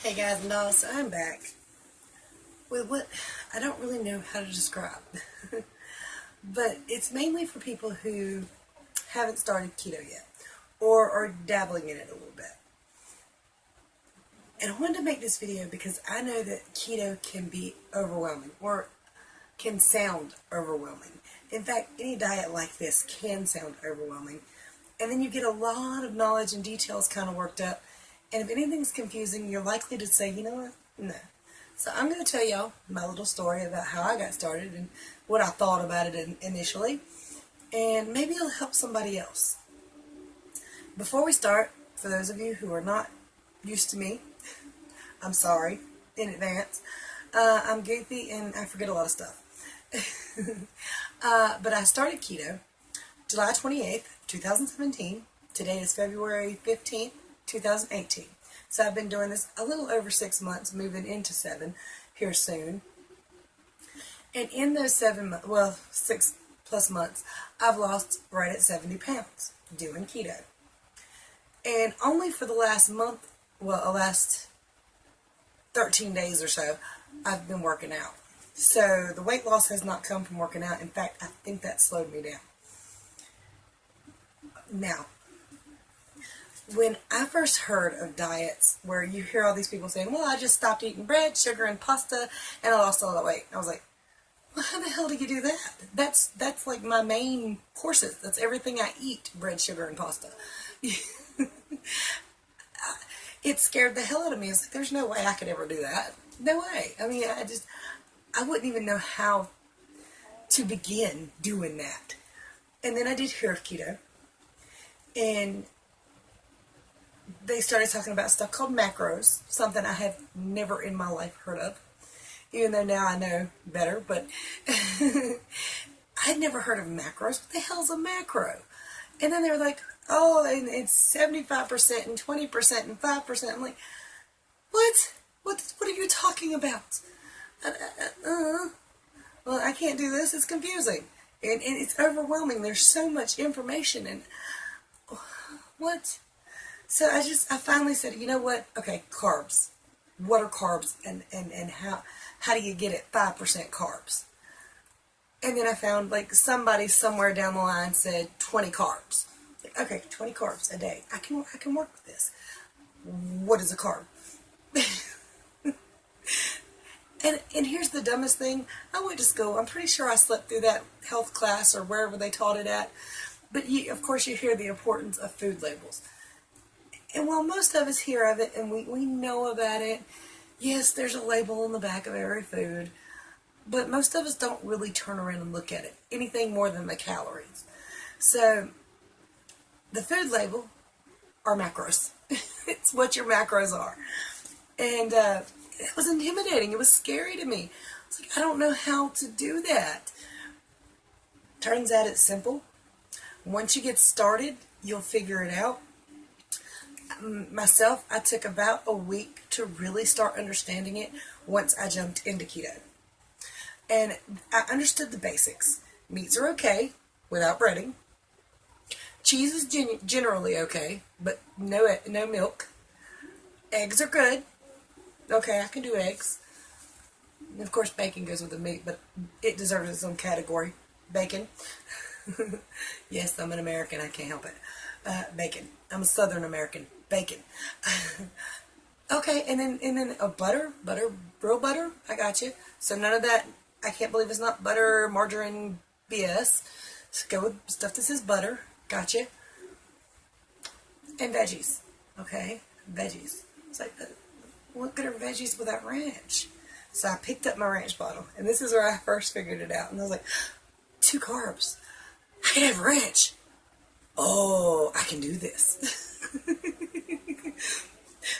Hey guys and dolls, so I'm back with what I don't really know how to describe. But it's mainly for people who haven't started keto yet or are dabbling in it a little bit. And I wanted to make this video because I know that keto can be overwhelming or can sound overwhelming. In fact, any diet like this can sound overwhelming. And then you get a lot of knowledge and details kind of worked up. And if anything's confusing, you're likely to say, you know what, no. So I'm going to tell y'all my little story about how I got started and what I thought about it initially. And maybe it'll help somebody else. Before we start, for those of you who are not used to me, I'm sorry in advance. I'm goofy and I forget a lot of stuff. But I started keto July 28th, 2017. Today is February 15th. 2018. So I've been doing this a little over 6 months, moving into 7 here soon. And in those 6 plus months, I've lost right at 70 pounds doing keto. And only for the last month, the last 13 days or so, I've been working out. So the weight loss has not come from working out. In fact, I think that slowed me down. Now, when I first heard of diets where you hear all these people saying, well, I just stopped eating bread, sugar, and pasta, and I lost all that weight. I was like, well, how the hell do you do that? That's like my main courses. That's everything I eat, bread, sugar, and pasta. It scared the hell out of me. It's like, there's no way I could ever do that. No way. I mean, I wouldn't even know how to begin doing that. And then I did hear of keto, and they started talking about stuff called macros, something I have never in my life heard of, even though now I know better, but I'd never heard of macros. What the hell's a macro? And then they were like, oh, and it's 75% and 20% and 5%. I'm like, what? What are you talking about? Well, I can't do this. It's confusing. And it's overwhelming. There's so much information. And what? So I finally said, you know what? Okay, carbs. What are carbs, and how do you get it 5% carbs? And then I found like somebody somewhere down the line said 20 carbs. Like, okay, 20 carbs a day. I can work with this. What is a carb? and here's the dumbest thing. I went to school. I'm pretty sure I slept through that health class or wherever they taught it at. But of course you hear the importance of food labels. And while most of us hear of it and we know about it, yes, there's a label on the back of every food, but most of us don't really turn around and look at it, anything more than the calories. So the food label are macros. It's what your macros are. And it was intimidating. It was scary to me. I was like, I don't know how to do that. Turns out it's simple. Once you get started, you'll figure it out. Myself, I took about a week to really start understanding it once I jumped into keto. And I understood the basics. Meats are okay without breading. Cheese is generally okay, but no milk. Eggs are good. Okay, I can do eggs. And of course, bacon goes with the meat, but it deserves its own category. Bacon. Yes, I'm an American. I can't help it. Bacon. I'm a Southern American. Bacon. Okay, and then butter, real butter. I got you. So none of that. I can't believe it's not butter, margarine, BS. So go with stuff that says butter. Gotcha. And veggies. Okay, veggies. It's like, what good are veggies without ranch? So I picked up my ranch bottle, and this is where I first figured it out. And I was like, 2 carbs. I can have ranch. Oh, I can do this.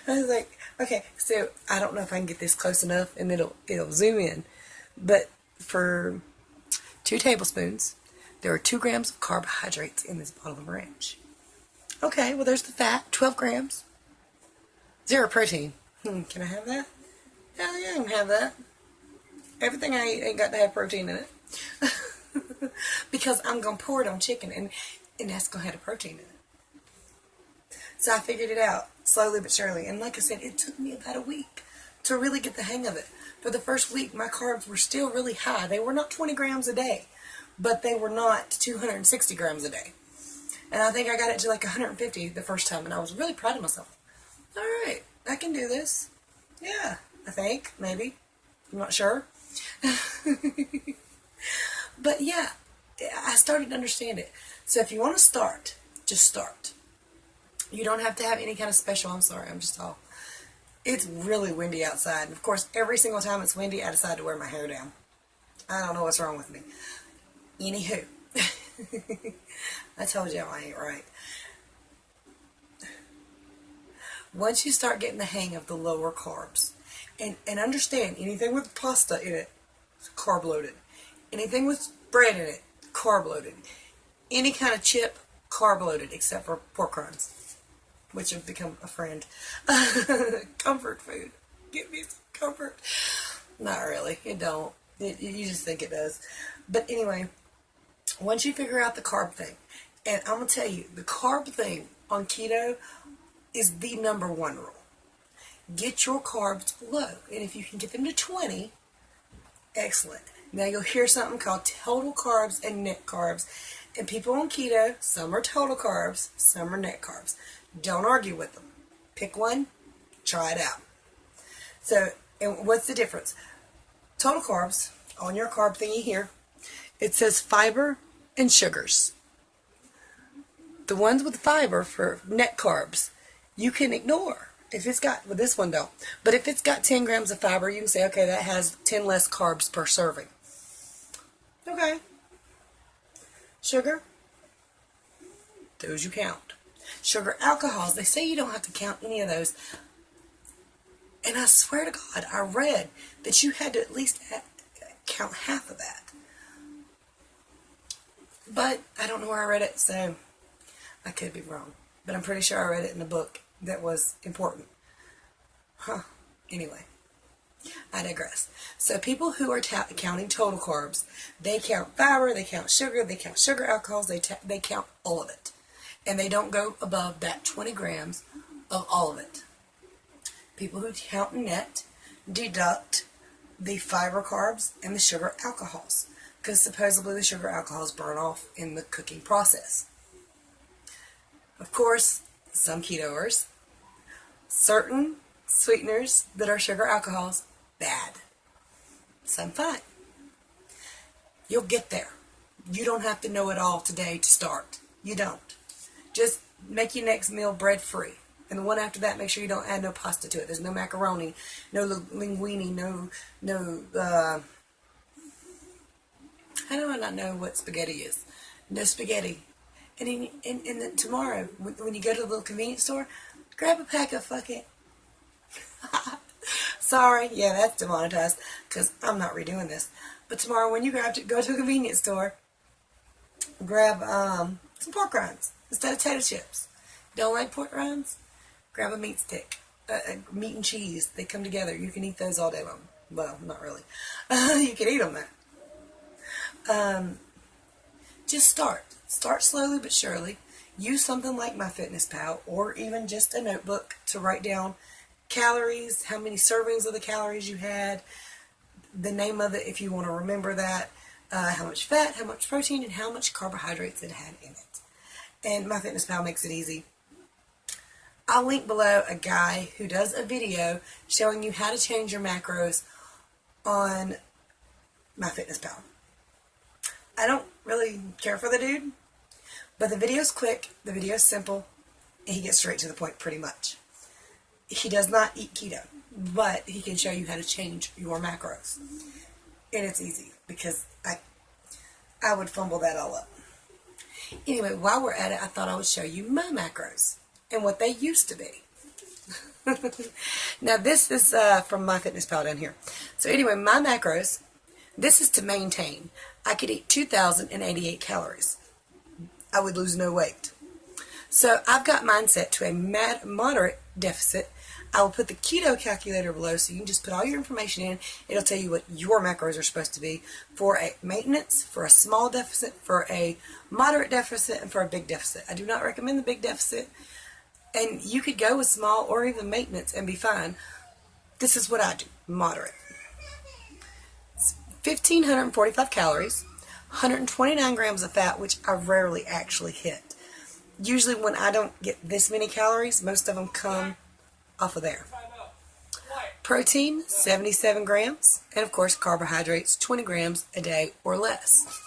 I was like, okay, so I don't know if I can get this close enough and it'll zoom in. But for 2 tablespoons, there are 2 grams of carbohydrates in this bottle of ranch. Okay, well there's the fat, 12 grams. 0 protein. Can I have that? Hell yeah, I can have that. Everything I eat ain't got to have protein in it. Because I'm going to pour it on chicken, and that's going to have a protein in it. So I figured it out. slowly but surely. And like I said, it took me about a week to really get the hang of it. For the first week, my carbs were still really high. They were not 20 grams a day, but they were not 260 grams a day. And I think I got it to like 150 the first time, and I was really proud of myself. All right, I can do this. Yeah, I think, maybe. I'm not sure. But yeah, I started to understand it. So if you want to start, just start. You don't have to have any kind of special, I'm sorry, I'm just all. It's really windy outside. And of course, every single time it's windy, I decide to wear my hair down. I don't know what's wrong with me. Anywho. I told you I ain't right. Once you start getting the hang of the lower carbs, and understand, anything with pasta in it, carb loaded. Anything with bread in it, carb loaded. Any kind of chip, carb loaded, except for pork rinds, which have become a friend. Comfort food. Give me some comfort. Not really. It don't. You just think it does. But anyway, once you figure out the carb thing, and I'm going to tell you, the carb thing on keto is the number one rule. Get your carbs low. And if you can get them to 20, excellent. Now you'll hear something called total carbs and net carbs. And people on keto, some are total carbs, some are net carbs. Don't argue with them. Pick one, try it out. So, and what's the difference? Total carbs, on your carb thingy here, it says fiber and sugars. The ones with fiber for net carbs, you can ignore. If it's got, well, this one don't, but if it's got 10 grams of fiber, you can say, okay, that has 10 less carbs per serving. Okay. Sugar, those you count. Sugar alcohols, they say you don't have to count any of those. And I swear to God, I read that you had to at least count half of that. But I don't know where I read it, so I could be wrong. But I'm pretty sure I read it in a book that was important. Anyway, I digress. So people who are counting total carbs, they count fiber, they count sugar alcohols, they count all of it. And they don't go above that 20 grams of all of it. People who count net deduct the fiber carbs and the sugar alcohols, because supposedly the sugar alcohols burn off in the cooking process. Of course, some ketoers, certain sweeteners that are sugar alcohols, bad. Some fine. You'll get there. You don't have to know it all today to start. You don't. Just make your next meal bread free. And the one after that, make sure you don't add no pasta to it. There's no macaroni, no linguine, no how do I not know what spaghetti is? No spaghetti. And then tomorrow, when you go to the little convenience store, grab a pack of fucking... Sorry, yeah, that's demonetized, because I'm not redoing this. But tomorrow, when you go to a convenience store, grab some pork rinds instead of potato chips. Don't like pork rinds? Grab a meat stick. Meat and cheese, they come together. You can eat those all day long. Well, not really. You can eat them though. Just start. Start slowly but surely. Use something like MyFitnessPal, or even just a notebook to write down calories, how many servings of the calories you had, the name of it if you want to remember that, how much fat, how much protein, and how much carbohydrates it had in it. And MyFitnessPal makes it easy. I'll link below a guy who does a video showing you how to change your macros on MyFitnessPal. I don't really care for the dude, but the video's quick, the video's simple, and he gets straight to the point pretty much. He does not eat keto, but he can show you how to change your macros. And it's easy, because I would fumble that all up. Anyway, while we're at it, I thought I would show you my macros and what they used to be. Now this is from MyFitnessPal down here. So anyway, my macros, this is to maintain. I could eat 2,088 calories. I would lose no weight. So I've got mine set to a moderate deficit. I will put the Keto Calculator below, so you can just put all your information in. It'll tell you what your macros are supposed to be for a maintenance, for a small deficit, for a moderate deficit, and for a big deficit. I do not recommend the big deficit. And you could go with small or even maintenance and be fine. This is what I do, moderate. It's 1,545 calories, 129 grams of fat, which I rarely actually hit. Usually when I don't get this many calories, most of them come off of there. Protein, 77 grams, and of course carbohydrates, 20 grams a day or less.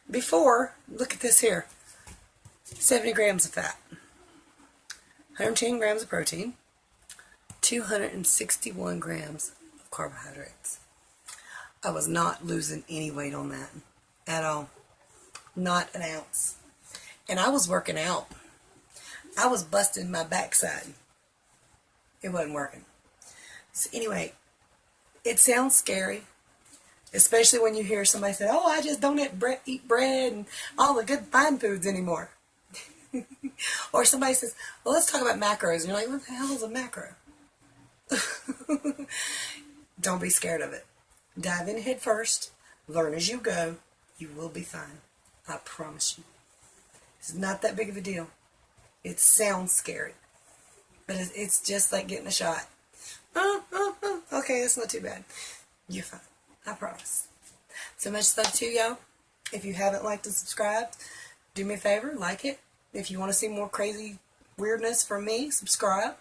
Before, look at this here, 70 grams of fat, 110 grams of protein, 261 grams of carbohydrates. I was not losing any weight on that at all, not an ounce. And I was working out. I was busting my backside. It wasn't working. So anyway, it sounds scary, especially when you hear somebody say, oh, I just don't eat bread and all the good fine foods anymore. Or somebody says, well, let's talk about macros. And you're like, what the hell is a macro? Don't be scared of it. Dive in head first. Learn as you go. You will be fine. I promise you. It's not that big of a deal. It sounds scary. But it's just like getting a shot. Okay, that's not too bad. You're fine. I promise. So much love to y'all. If you haven't liked and subscribed, do me a favor, like it. If you want to see more crazy weirdness from me, subscribe.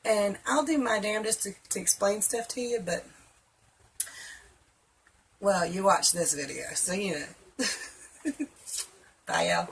And I'll do my damnedest to explain stuff to you, but, well, you watch this video, so you know. Bye, y'all.